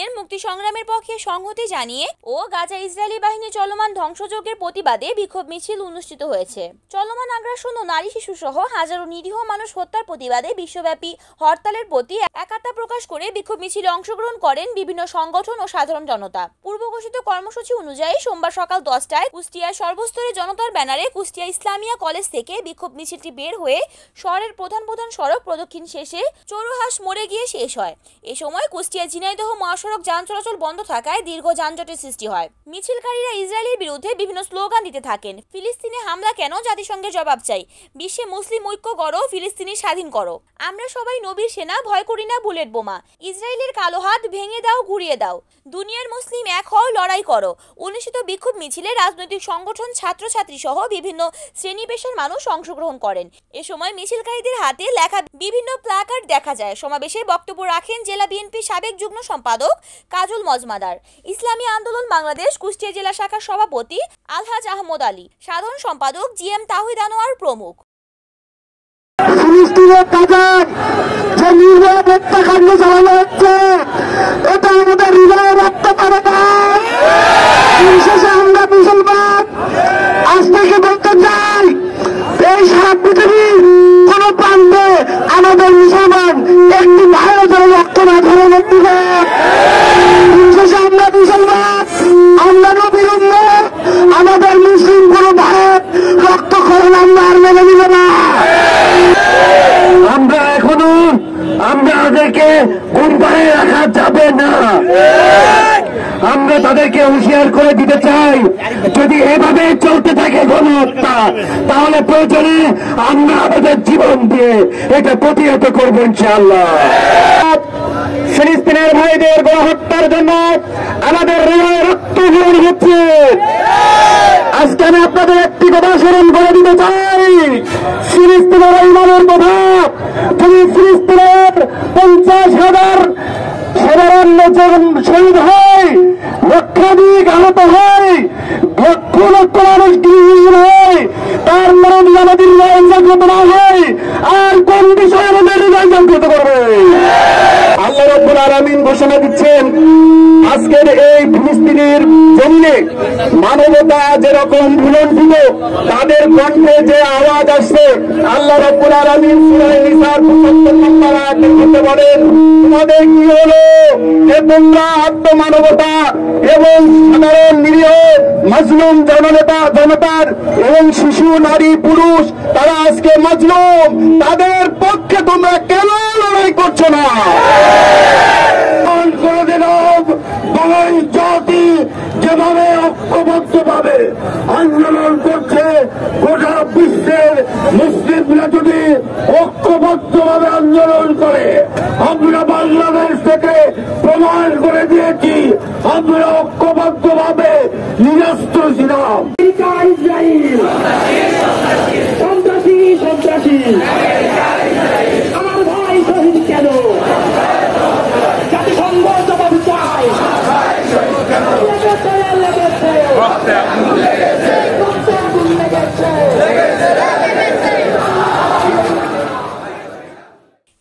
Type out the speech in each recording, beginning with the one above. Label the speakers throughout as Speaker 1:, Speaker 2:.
Speaker 1: ফিলিস্তিনের মুক্তি সংগ্রামের পক্ষে সংহতি জানিয়ে ও গাজা ইসরায়েলি বাহিনী চলমান ধ্বংসযজ্ঞের প্রতিবাদে বিক্ষোভ মিছিল অনুষ্ঠিত হয়েছে। চলমান আগ্রাসন ও নারী শিশু সহ হাজারো নিরীহ মানুষ হত্যার প্রতিবাদে বিশ্বব্যাপী হরতালের প্রতি একাত্মতা প্রকাশ করে বিক্ষোভ মিছিলে অংশগ্রহণ করেন বিভিন্ন সংগঠন ও সাধারণ জনতা। পূর্ব ঘোষিত কর্মসূচি অনুযায়ী সোমবার সকাল 10টায় কুষ্টিয়ার সর্বস্তরের জনতার ব্যানারে কুষ্টিয়া ইসলামিয়া কলেজ থেকে বিক্ষোভ মিছিলটি বের হয়ে শহরের প্রধান সড়ক প্রদক্ষিণ শেষে চৌরাহাস মোড়ে গিয়ে শেষ হয়। এ সময় কুষ্টিয়া ঝিনাইদহ মহাসড়ক যান চলাচল বন্ধ থাকায় দীর্ঘ যানজটের সৃষ্টি হয়। মিছিলকারীরা ইসরায়েলের বিরুদ্ধে বিভিন্ন স্লোগান দিতে থাকেন। ফিলিস্তিনে হামলা কেন? জাতিসংঘের জবাব চাই। বিশ্বে মুসলিম ঐক্য গড়ো, ফিলিস্তিনি স্বাধীন করো। আমরা সবাই নবীর সেনা, ভয় করি না বুলেট বোমা। ইসরায়েলের কালো হাত ভেঙে দাও, ঘুরিয়ে দাও। দুনিয়ার মুসলিম এক হও, লড়াই করো। অনুষ্ঠিত বিক্ষোভ মিছিলে রাজনৈতিক সংগঠন, ছাত্রছাত্রী সহ বিভিন্ন শ্রেণী পেশার মানুষ অংশগ্রহণ করেন। এ সময় মিছিলকারীদের হাতে লেখা বিভিন্ন প্ল্যাকার্ড দেখা যায়। সমাবেশে বক্তব্য রাখেন জেলা বিএনপির সাবেক যুগ্ম সম্পাদক কাজল মজমাদার, ইসলামী আন্দোলন বাংলাদেশ কুষ্টিয়া জেলা শাখার সভাপতি আলহাজ আহমদ আলী, সাধারণ সম্পাদক জিএম তাহিদ আনোয়ার প্রমুখ।
Speaker 2: ফিলিস্তিনের কাজার যে নির্ভয় হত্যাকাণ্ড চালানো হচ্ছে, এটা আমাদের হৃদয়ে রাখতে পারে না। বিশেষে আমরা মুসলমান আজ থেকে বলতে চাই, এই সারা পৃথিবীর কোন প্রান্তে আমাদের মুসলমান একটি ভাইয়ের জন্য রক্ত না ধরে দিবে। বিশেষে আমরা মুসলমান, আমরা নবীর উম্মত, আমাদের মুসলিম কোন ভাইয়ের রক্তক্ষরণ আমরা আর মেনে নিব না। আমরা তাদেরকে গুনবারে রাখা যাবে না। আমরা তাদেরকে হুঁশিয়ার করে দিতে চাই, যদি এভাবে চলতে থাকে গণহত্যা, তাহলে প্রয়োজনে আমরা আমাদের জীবন দিয়ে এটা প্রতিহত করবো ইনশাআল্লাহ। ফিলিস্তিনের ভাইদের গণহত্যার জন্য আমাদের হৃদয়ে রক্ত ঝরে হচ্ছে। আজকে আমি আপনাদের একটি কথা স্মরণ করে দিতে চাই, ফিলিস্তিনের ইমানের কথা, যদি ফিলিস্তিনের 50,000 সাধারণ জন শহীদ হয়, লক্ষাধিক আহত হয়, লক্ষ লক্ষ মানুষ গৃহহীন হয়, তার মনে আমাদের হৃদয় জাগ্রত না হয়, আর কোন বিষয়ে আমাদের হৃদয় জাগ্রত করবে? আল্লাহ রাব্বুল আলামিন ঘোষণা দিচ্ছেন, আজকের এই ফিলিস্তিনের জমিনে মানবতা যেরকম ভুলন্ঠিত, তাদের কণ্ঠে যে আওয়াজ আসছে, আল্লাহ রাব্বুল আলামিন সূরা নিসার 75 নম্বর আয়াতে বলেন, তোমাদের কি হলো যে তোমরা আত্মমানবতা এবং সাধারণ নিরীহ মাজলুম জনতার এবং শিশু, নারী, পুরুষ, তারা আজকে মাজলুম, তাদের পক্ষে তোমরা কেন লড়াই করছো না? বাঙালি জাতি যেভাবে ঐক্যবদ্ধভাবে আন্দোলন করছে, গোটা বিশ্বের মুসলিমরা যদি ঐক্যবদ্ধভাবে আন্দোলন করে, আমরা বাংলাদেশ থেকে প্রমাণ করে দিয়েছি আমরা ঐক্যবদ্ধভাবে নিরস্ত্র ছিলাম। ইসরায়েল সন্ত্রাসী সন্ত্রাসী, আমার ভাই শহীদ কেন? জাতিসংঘ জবাব চাই।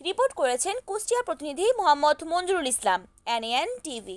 Speaker 1: রিপোর্ট করেছেন কুষ্টিয়া প্রতিনিধি মোহাম্মদ মঞ্জুরুল ইসলাম, NAN TV।